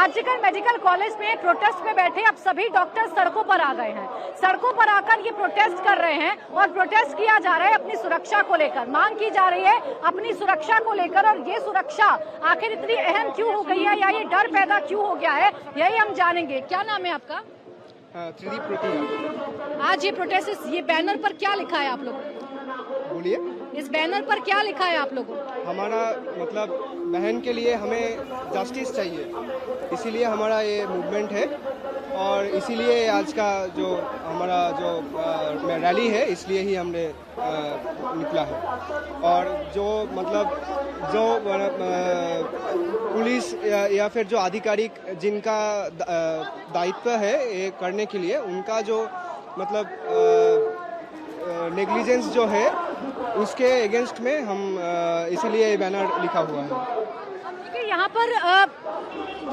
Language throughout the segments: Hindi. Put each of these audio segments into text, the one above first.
आरजीकर मेडिकल कॉलेज में प्रोटेस्ट में बैठे अब सभी डॉक्टर सड़कों पर आ गए हैं। सड़कों पर आकर ये प्रोटेस्ट कर रहे हैं और प्रोटेस्ट किया जा रहा है अपनी सुरक्षा को लेकर। मांग की जा रही है अपनी सुरक्षा को लेकर, और ये सुरक्षा आखिर इतनी अहम क्यों हो गई है या ये डर पैदा क्यों हो गया है, यही हम जानेंगे। क्या नाम है आपका? त्रिदीप प्रोटी। आज ये प्रोटेस्ट, ये बैनर पर क्या लिखा है आप लोगों को? बोलिए। इस बैनर पर क्या लिखा है आप लोगों को? हमारा मतलब बहन के लिए हमें जस्टिस चाहिए, इसीलिए हमारा ये मूवमेंट है और इसीलिए आज का जो हमारा जो रैली है इसलिए ही हमने निकला है। और जो मतलब जो पुलिस या फिर जो आधिकारिक जिनका दायित्व है ये करने के लिए, उनका जो मतलब नेग्लिजेंस जो है उसके अगेंस्ट में हम इसीलिए ये बैनर लिखा हुआ है। देखिए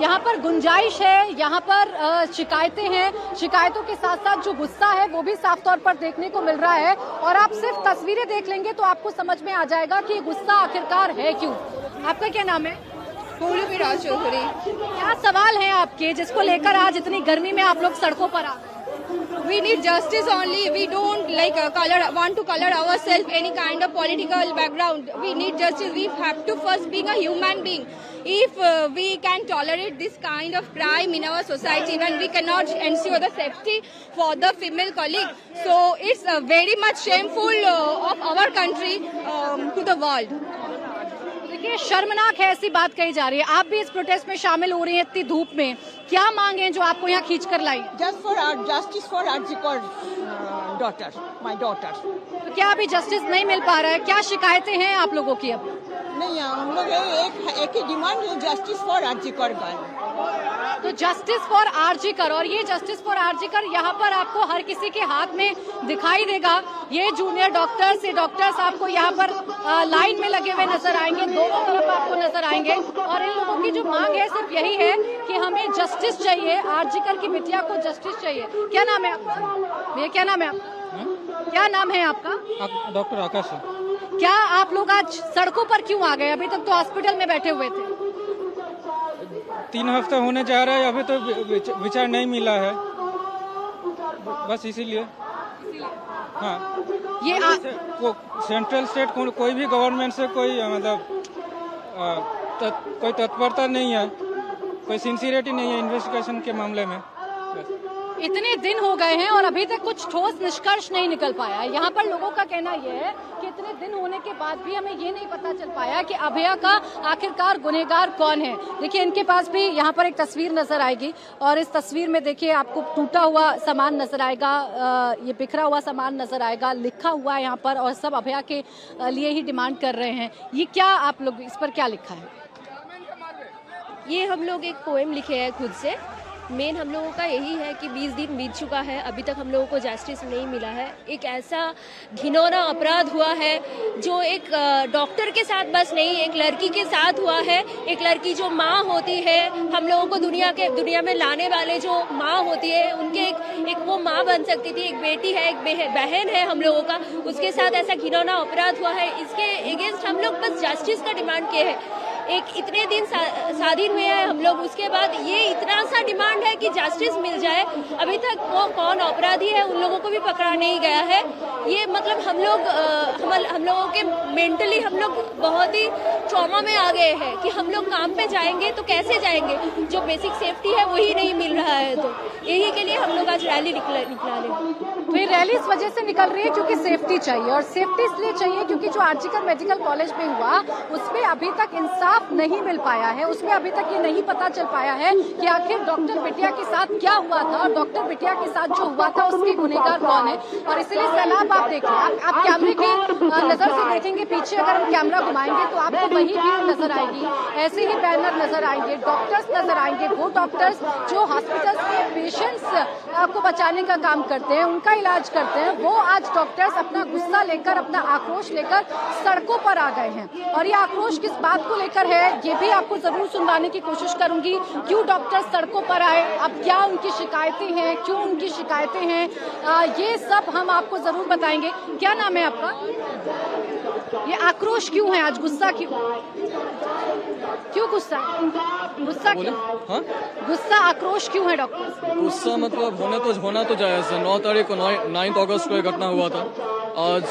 यहाँ पर गुंजाइश है, यहाँ पर शिकायतें हैं, शिकायतों के साथ साथ जो गुस्सा है वो भी साफ तौर पर देखने को मिल रहा है। और आप सिर्फ तस्वीरें देख लेंगे तो आपको समझ में आ जाएगा कि गुस्सा आखिरकार है क्यों। आपका क्या नाम है? विराज चौधरी। क्या सवाल है आपके जिसको लेकर आज इतनी गर्मी में आप लोग सड़कों पर आ? We need justice only. We don't want to color ourselves any kind of political background. We need justice. We have to first being a human being. If we can tolerate this kind of crime in our society, when we cannot ensure the safety for the female colleague, so it's very much shameful of our country to the world. देखिए शर्मनाक है, ऐसी बात कही जा रही है। आप भी इस प्रोटेस्ट में शामिल हो रही हैं इतनी धूप में, क्या मांगे हैं जो आपको यहाँ खींच कर लाई? Justice for RG Kar daughter, my daughter. तो क्या अभी जस्टिस नहीं मिल पा रहा है? क्या शिकायतें हैं आप लोगों की? अब नहीं, हम लोग एक ही डिमांड है, जस्टिस फॉर आरजीकर गर्ल। तो जस्टिस फॉर आरजीकर, और ये जस्टिस फॉर आरजीकर यहाँ पर आपको हर किसी के हाथ में दिखाई देगा। ये जूनियर डॉक्टर्स, ये डॉक्टर्स आपको यहाँ पर लाइन में लगे हुए नजर आएंगे, दोनों तरफ आपको नजर आएंगे। और इन लोगों की जो मांग है सिर्फ यही है कि हमें जस्टिस चाहिए, आरजीकर की बिटिया को जस्टिस चाहिए। क्या नाम है आपका? भैया क्या नाम है आपका? क्या नाम है आपका? डॉक्टर आकाश। क्या आप लोग आज सड़कों पर क्यों आ गए? अभी तक तो हॉस्पिटल में बैठे हुए थे। 3 हफ्ते होने जा रहा है, अभी तो विचार नहीं मिला है, बस इसीलिए। हाँ, ये सेंट्रल स्टेट कोई भी गवर्नमेंट से कोई मतलब कोई तत्परता नहीं है, कोई सिंसियरिटी नहीं है इन्वेस्टिगेशन के मामले में। इतने दिन हो गए हैं और अभी तक कुछ ठोस निष्कर्ष नहीं निकल पाया। यहाँ पर लोगों का कहना यह है कि इतने दिन होने के बाद भी हमें ये नहीं पता चल पाया कि अभया का आखिरकार गुनहगार कौन है। देखिए इनके पास भी यहाँ पर एक तस्वीर नजर आएगी और इस तस्वीर में देखिए आपको टूटा हुआ सामान नजर आएगा, ये बिखरा हुआ सामान नजर आएगा, लिखा हुआ है यहाँ पर, और सब अभया के लिए ही डिमांड कर रहे हैं। ये क्या आप लोग इस पर क्या लिखा है? ये हम लोग एक पोएम लिखे हैं खुद से। मेन हम लोगों का यही है कि 20 दिन बीत चुका है, अभी तक हम लोगों को जस्टिस नहीं मिला है। एक ऐसा घिनौना अपराध हुआ है जो एक डॉक्टर के साथ बस नहीं, एक लड़की के साथ हुआ है। एक लड़की जो माँ होती है, हम लोगों को दुनिया में लाने वाले जो माँ होती है, उनके एक वो माँ बन सकती थी। एक बेटी है, एक बहन है हम लोगों का, उसके साथ ऐसा घिनौना अपराध हुआ है। इसके अगेंस्ट हम लोग बस जस्टिस का डिमांड किए हैं। एक इतने दिन स्वाधीन हुए हैं हम लोग, उसके बाद ये इतना सा डिमांड है कि जस्टिस मिल जाए। अभी तक वो कौन अपराधी है उन लोगों को भी पकड़ा नहीं गया है। ये मतलब हम लोगों के मेंटली हम लोग बहुत ही ट्रॉमा में आ गए हैं कि हम लोग काम पे जाएंगे तो कैसे जाएंगे, जो बेसिक सेफ्टी है वही नहीं मिल रहा है। तो यही के लिए हम लोग आज रैली निकाले। तो ये रैली इस वजह से निकल रही है क्योंकि सेफ्टी चाहिए, और सेफ्टी इसलिए चाहिए क्योंकि जो आरजीकर मेडिकल कॉलेज में हुआ उसमें अभी तक इंसाफ नहीं मिल पाया है। उसमें अभी तक ये नहीं पता चल पाया है कि आखिर डॉक्टर बिटिया के साथ क्या हुआ था और डॉक्टर बिटिया के साथ जो हुआ था उसके गुनहगार कौन है। और इसलिए सैलाब आप देखें, आप कैमरे की नजर से देखेंगे, पीछे अगर हम कैमरा घुमाएंगे तो आपको वही भीड़ नजर आएगी, ऐसे ही बैनर नजर आएंगे, डॉक्टर्स नजर आएंगे, वो डॉक्टर्स जो हॉस्पिटल्स में पेशेंट्स को बचाने का काम करते हैं, उनका इलाज करते हैं, वो आज डॉक्टर्स अपना गुस्सा लेकर, अपना आक्रोश लेकर सड़कों पर आ गए हैं। और ये आक्रोश किस बात को लेकर है ये भी आपको जरूर सुनवाने की कोशिश करूंगी। क्यों डॉक्टर सड़कों पर आए, अब क्या उनकी शिकायतें हैं, क्यों उनकी शिकायतें हैं, ये सब हम आपको जरूर बताएंगे। क्या नाम है आपका? ये आक्रोश क्यों है आज, गुस्सा क्यों? क्यों गुस्सा? गुस्सा क्यों? हाँ, गुस्सा आक्रोश क्यों है डॉक्टर? गुस्सा मतलब होना तो जायज़ है। 9 तारीख को 9 अगस्त को ये घटना हुआ था। आज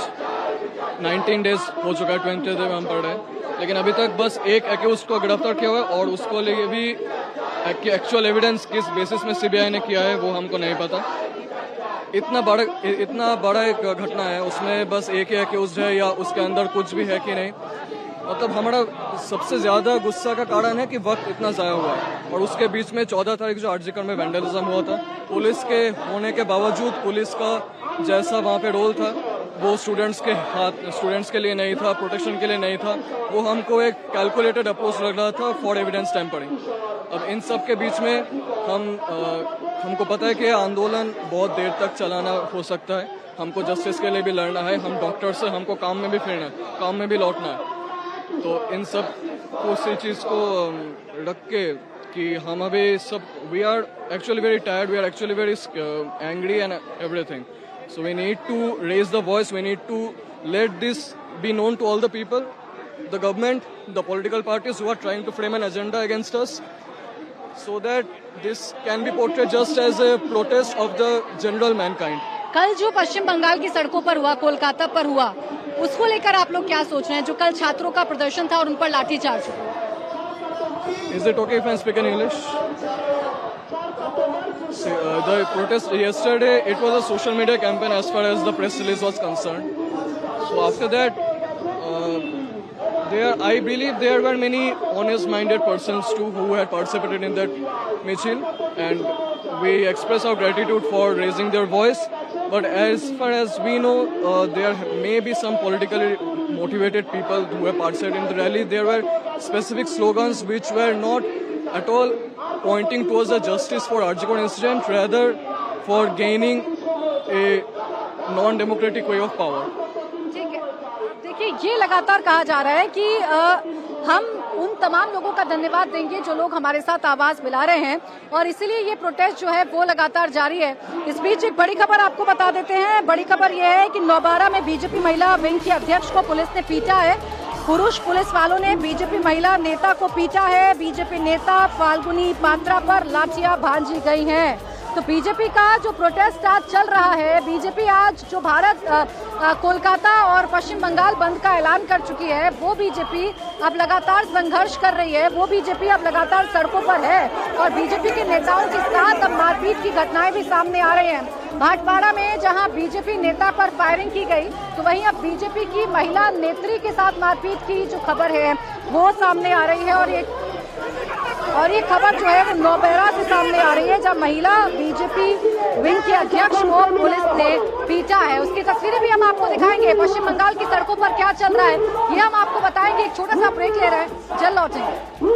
19 डेज हो चुका है, 20 डेज में हम पढ़ रहे हैं, लेकिन अभी तक बस एक एक्यूज को गिरफ्तार किया हुआ है और उसको लिए भी एक्चुअल एविडेंस किस बेसिस में सीबीआई ने किया है वो हमको नहीं पता। इतना बड़ा एक घटना है, उसमें बस एक ही एक्यूज है या उसके अंदर कुछ भी है कि नहीं। मतलब हमारा सबसे ज्यादा गुस्सा का कारण है कि वक्त इतना जाया हुआ है और उसके बीच में 14 तारीख जो आरजीकर में वैंडलिज्म हुआ था, पुलिस के होने के बावजूद पुलिस का जैसा वहाँ पे रोल था वो स्टूडेंट्स के लिए नहीं था, प्रोटेक्शन के लिए नहीं था। वो हमको एक कैलकुलेटेड अप्रोच लग रहा था फॉर एविडेंस टेम्परिंग। अब इन सब के बीच में हमको पता है कि आंदोलन बहुत देर तक चलाना हो सकता है, हमको जस्टिस के लिए भी लड़ना है, हम डॉक्टर से हमको काम में भी फिरना है, काम में भी लौटना है। तो इन सब को उसी चीज़ को रख के कि हम अभी सब we are actually very tired, we are actually very angry and everything. So we need to raise the voice, we need to let this be known to all the people, the government, the political parties who are trying to frame an agenda against us, so that this can be portrayed just as a protest of the general mankind. कल जो पश्चिम बंगाल की सड़कों पर हुआ, कोलकाता पर हुआ, उसको लेकर आप लोग क्या सोच रहे हैं? जो कल छात्रों का प्रदर्शन था और उन पर लाठीचार्ज हुआ। Is it okay if I speak in English? The protest yesterday, it was a social media campaign as far as the press release was concerned. So after that, I believe there were many honest-minded persons too who had participated in that meeting, and we express our gratitude for raising their voice. But as far as we know, there may be some politically motivated people who have participated in the rally. There were specific slogans which were not at all pointing towards the justice for Arjikor incident, rather for gaining a non-democratic way of power. ठीक है, देखिए ये लगातार कहा जा रहा है कि हम उन तमाम लोगों का धन्यवाद देंगे जो लोग हमारे साथ आवाज मिला रहे हैं और इसीलिए ये प्रोटेस्ट जो है वो लगातार जारी है। इस बीच एक बड़ी खबर आपको बता देते हैं। बड़ी खबर ये है कि नौबारा में बीजेपी महिला विंग की अध्यक्ष को पुलिस ने पीटा है। पुरुष पुलिस वालों ने बीजेपी महिला नेता को पीटा है। बीजेपी नेता फाल्गुनी पात्रा पर लाठियां भांजी गई हैं। तो बीजेपी का जो प्रोटेस्ट आज चल रहा है, बीजेपी आज जो कोलकाता और पश्चिम बंगाल बंद का ऐलान कर चुकी है, वो बीजेपी अब लगातार संघर्ष कर रही है, वो बीजेपी अब लगातार सड़कों पर है और बीजेपी के नेताओं के साथ अब मारपीट की घटनाएं भी सामने आ रही हैं। भाटपाड़ा में जहां बीजेपी नेता पर फायरिंग की गई, तो वहीं अब बीजेपी की महिला नेत्री के साथ मारपीट की जो खबर है वो सामने आ रही है और ये खबर जो है वो नौबेरा से सामने आ रही है, जब महिला बीजेपी विंग के अध्यक्ष को पुलिस ने पीटा है। उसकी तस्वीरें भी हम आपको दिखाएंगे। पश्चिम बंगाल की सड़कों पर क्या चल रहा है ये हम आपको बताएंगे। एक छोटा सा ब्रेक ले रहे हैं, जल्द लौटेंगे।